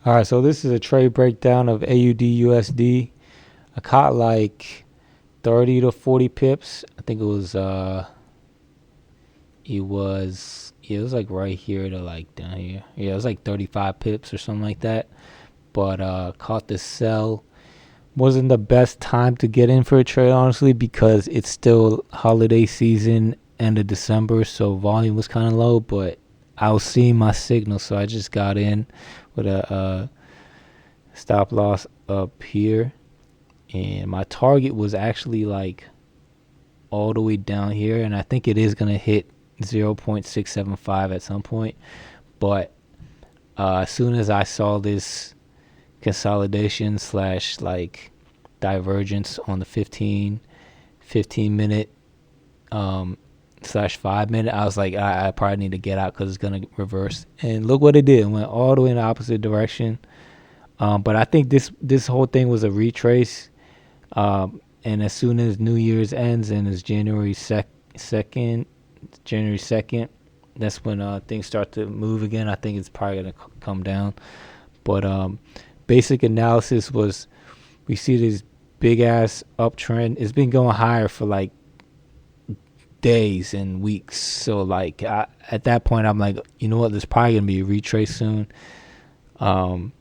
All right, so this is a trade breakdown of AUD USD. I caught like 30 to 40 pips. I think it was like right here to like down here. Yeah, it was like 35 pips or something like that. But caught this sell. Wasn't the best time to get in for a trade, honestly, because it's still holiday season, end of December, so volume was kind of low, but I was seeing my signal, so I just got in with a stop loss up here, and my target was actually like all the way down here, and I think it is going to hit 0.675 at some point, but as soon as I saw this consolidation slash like divergence on the 15 minute slash 5 minute, I was like, I probably need to get out because it's gonna reverse. And look what it did. It went all the way in the opposite direction. But I think this whole thing was a retrace. And as soon as New Year's ends and it's January 2nd, that's when things start to move again. I think it's probably gonna come down. But basic analysis was, we see this big ass uptrend. It's been going higher for like days and weeks. So like at that point, I'm like, you know what? There's probably gonna be a retrace soon. And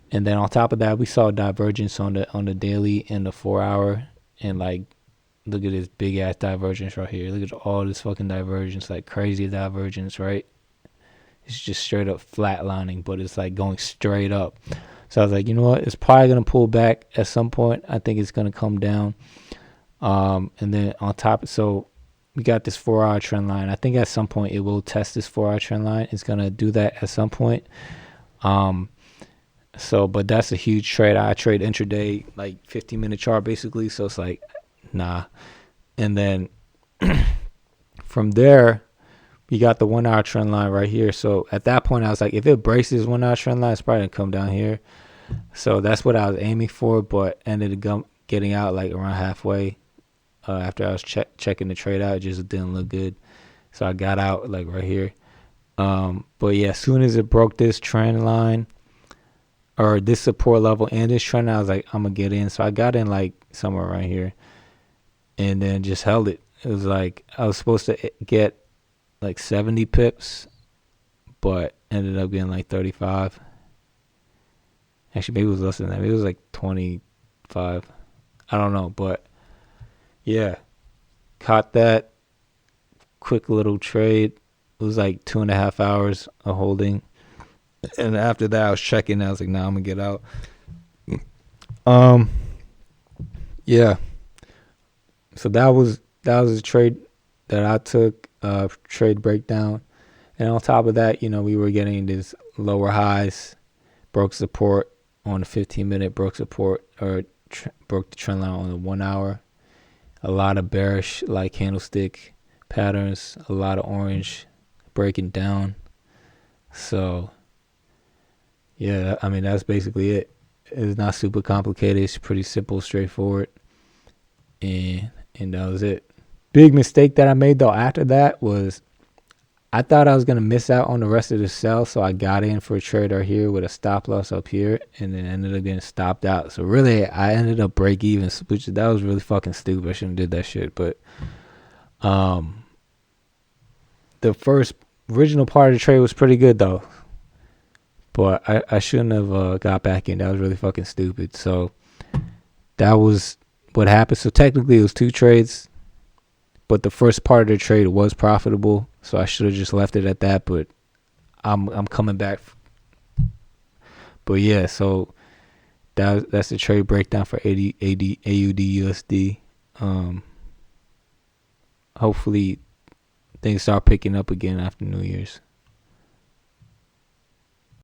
then on top of that, we saw divergence on the daily and the 4-hour. And like, look at this big ass divergence right here. Look at all this fucking divergence, like crazy divergence, right? It's just straight up flatlining, but it's like going straight up. So I was like, you know what? It's probably going to pull back at some point. I think it's going to come down. And then on top, so we got this 4-hour trend line. I think at some point it will test this 4-hour trend line. It's going to do that at some point. So, but that's a huge trade. I trade intraday, like 15-minute chart basically. So it's like, nah. And then from there, we got the 1-hour trend line right here. So at that point, I was like, if it breaks this 1-hour trend line, it's probably going to come down here. So that's what I was aiming for, but ended up getting out like around halfway. After I was checking the trade out, it just didn't look good. So I got out like right here. But yeah, as soon as it broke this trend line or this support level and this trend, I was like, I'm going to get in. So I got in like somewhere right here and then just held it. It was like I was supposed to get like 70 pips, but ended up getting like 35. Actually, maybe it was less than that. Maybe it was like 25. I don't know, but yeah, caught that quick little trade. It was like 2.5 hours of holding, and after that, I was checking. I was like, nah, I'm gonna get out. Yeah. So that was a trade that I took. Trade breakdown, and on top of that, we were getting these lower highs, broke support on the 15-minute, broke support or broke the trend line on the 1-hour. A lot of bearish like candlestick patterns, a lot of orange breaking down. So yeah, I mean, that's basically it. It's not super complicated. It's pretty simple, straightforward, and that was it. Big mistake that I made though after that was I thought I was going to miss out on the rest of the sell, so I got in for a trade right here with a stop loss up here, and then ended up getting stopped out. So really, I ended up break even, which that was really fucking stupid. I shouldn't have did that shit. But the first original part of the trade was pretty good though, but I shouldn't have got back in. That was really fucking stupid. So that was what happened. So technically, it was 2 trades. But the first part of the trade was profitable, so I should have just left it at that. But I'm coming back. But yeah, so that's the trade breakdown for AUD USD. Hopefully things start picking up again after New Year's.